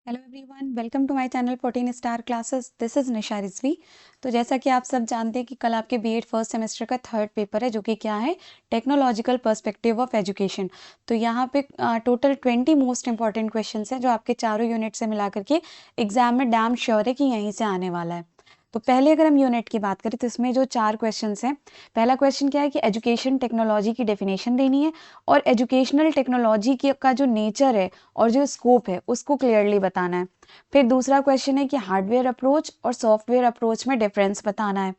Hello everyone, welcome to my channel 14 star classes. This is Nisha Rizvi. तो जैसा कि आप सब जानते हैं कि कल आपके बीएड फर्स्ट सेमेस्टर का थर्ड पेपर है, जो कि क्या है, टेक्नोलॉजिकल पर्सपेक्टिव ऑफ एजुकेशन। तो यहाँ पे टोटल 20 मोस्ट इंपॉर्टेंट क्वेश्चंस हैं, जो आपके चारों यूनिट से मिला करके एग्जाम में डैम श्योर है कि यहीं से आने वाला है। तो पहले अगर हम यूनिट की बात करें तो इसमें जो 4 क्वेश्चंस हैं, पहला क्वेश्चन क्या है कि एजुकेशन टेक्नोलॉजी की डेफिनेशन देनी है और एजुकेशनल टेक्नोलॉजी का जो नेचर है और जो स्कोप है उसको क्लियरली बताना है। फिर दूसरा क्वेश्चन है कि हार्डवेयर अप्रोच और सॉफ्टवेयर अप्रोच में डिफरेंस बताना है।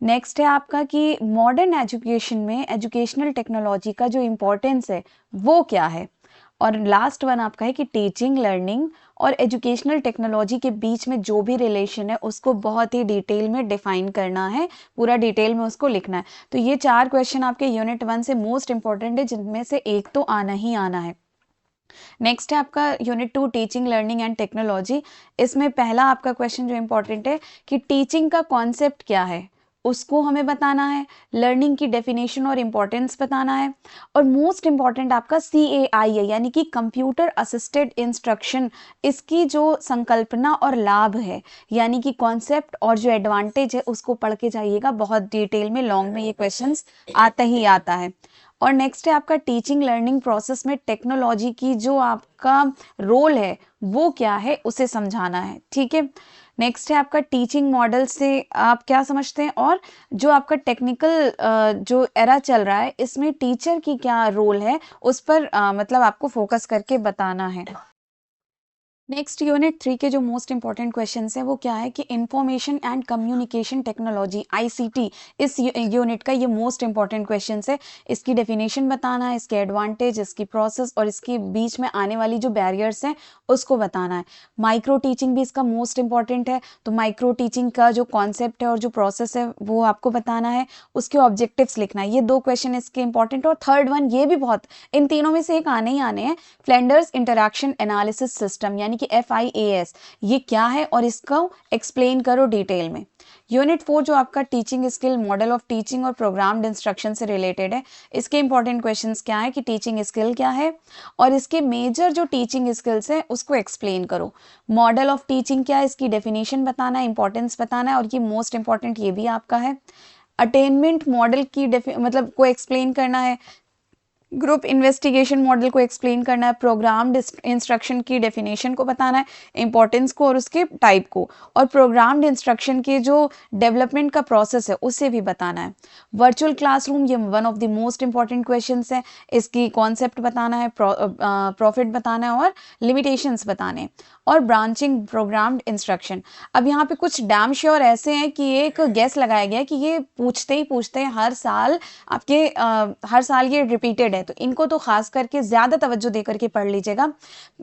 नेक्स्ट है आपका कि मॉडर्न एजुकेशन में एजुकेशनल टेक्नोलॉजी का जो इम्पोर्टेंस है वो क्या है। और लास्ट वन आपका है कि टीचिंग, लर्निंग और एजुकेशनल टेक्नोलॉजी के बीच में जो भी रिलेशन है उसको बहुत ही डिटेल में डिफाइन करना है, पूरा डिटेल में उसको लिखना है। तो ये 4 क्वेश्चन आपके यूनिट 1 से मोस्ट इंपॉर्टेंट है, जिनमें से एक तो आना ही आना है। नेक्स्ट है आपका unit 2 teaching, learning and technology. इसमें पहला आपका क्वेश्चन जो इंपॉर्टेंट है कि टीचिंग का कॉन्सेप्ट क्या है उसको हमें बताना है, लर्निंग की डेफिनेशन और इम्पोर्टेंस बताना है, और मोस्ट इम्पॉर्टेंट आपका CAI है, यानी कि कंप्यूटर असिस्टेड इंस्ट्रक्शन। इसकी जो संकल्पना और लाभ है, यानी कि कॉन्सेप्ट और जो एडवांटेज है, उसको पढ़ के जाइएगा। बहुत डिटेल में लॉन्ग में ये क्वेश्चंस आता ही आता है। और नेक्स्ट है आपका टीचिंग लर्निंग प्रोसेस में टेक्नोलॉजी की जो आपका रोल है वो क्या है, उसे समझाना है। ठीक है। नेक्स्ट है आपका टीचिंग मॉडल से आप क्या समझते हैं, और जो आपका टेक्निकल जो एरा चल रहा है इसमें टीचर की क्या रोल है उस पर मतलब आपको फोकस करके बताना है। नेक्स्ट यूनिट 3 के जो मोस्ट इंपॉर्टेंट क्वेश्चंस हैं वो क्या है कि information and communication technology ICT, इस यूनिट का ये मोस्ट इंपॉर्टेंट क्वेश्चंस है। इसकी डेफिनेशन बताना है, इसके एडवांटेज, इसकी प्रोसेस और इसके बीच में आने वाली जो बैरियर्स हैं उसको बताना है। माइक्रो टीचिंग भी इसका मोस्ट इंपॉर्टेंट है, तो माइक्रो टीचिंग का जो कॉन्सेप्ट है और जो प्रोसेस है वो आपको बताना है, उसके ऑब्जेक्टिव्स लिखना है। ये 2 क्वेश्चन इसके इंपॉर्टेंट। और थर्ड वन ये भी बहुत, इन तीनों में से एक आने ही आने हैं, फ्लेंडर्स इंटरैक्शन एनालिसिस सिस्टम, यानी कि FIAS। ये क्या है और इसको एक्सप्लेन करो डिटेल में। यूनिट 4 जो आपका teaching skill, model of teaching और प्रोग्राम्ड इंस्ट्रक्शन से रिलेटेड है, इसके इंपॉर्टेंट क्वेश्चंस क्या है कि टीचिंग स्किल क्या है और इसके मेजर जो टीचिंग स्किल्स है उसको एक्सप्लेन करो। मॉडल ऑफ टीचिंग क्या है, इसकी डेफिनेशन बताना है, इंपॉर्टेंस बताना है, और ये मोस्ट इंपॉर्टेंट ये भी आपका है। अटेनमेंट मॉडल की मतलब को एक्सप्लेन करना है। ग्रुप इन्वेस्टिगेशन मॉडल को एक्सप्लेन करना है। प्रोग्राम्ड इंस्ट्रक्शन की डेफिनेशन को बताना है, इंपॉर्टेंस को और उसके टाइप को, और प्रोग्राम्ड इंस्ट्रक्शन के जो डेवलपमेंट का प्रोसेस है उसे भी बताना है। वर्चुअल क्लासरूम, ये one of the most important questions है। इसकी कॉन्सेप्ट बताना है, प्रॉफिट बताना है और लिमिटेशंस बताने हैं। और ब्रांचिंग प्रोग्राम्ड इंस्ट्रक्शन। अब यहाँ पे कुछ डैम श्योर ऐसे हैं कि एक गेस लगाया गया कि ये पूछते ही पूछते हैं हर साल आपके, हर साल ये रिपीटेड है, तो इनको तो खास करके ज़्यादा तवज्जो दे करके पढ़ लीजिएगा।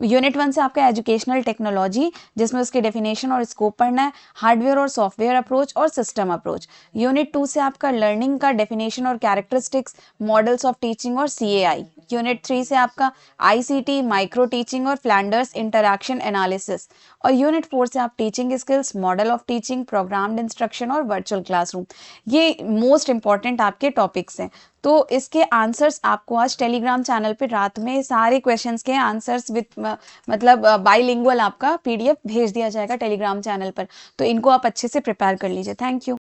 यूनिट 1 से आपका एजुकेशनल टेक्नोलॉजी, जिसमें उसके डेफिनेशन और स्कोप पढ़ना है, हार्डवेयर और सॉफ्टवेयर अप्रोच और सिस्टम अप्रोच। यूनिट 2 से आपका लर्निंग का डेफिनेशन और कैरेक्टरिस्टिक्स, मॉडल्स ऑफ टीचिंग और CAI। यूनिट 3 से आपका ICT, माइक्रो टीचिंग और फ्लैंडर्स इंटरैक्शन एनालिसिस। और यूनिट 4 से आप teaching skills, model of teaching, programmed instruction और वर्चुअल क्लासरूम। ये मोस्ट इंपॉर्टेंट आपके टॉपिक्स हैं। तो इसके आंसर्स आपको आज टेलीग्राम चैनल पे रात में सारे क्वेश्चंस के आंसर्स विथ मतलब बाइलिंगुअल आपका PDF भेज दिया जाएगा टेलीग्राम चैनल पर। तो इनको आप अच्छे से प्रिपेयर कर लीजिए। Thank you.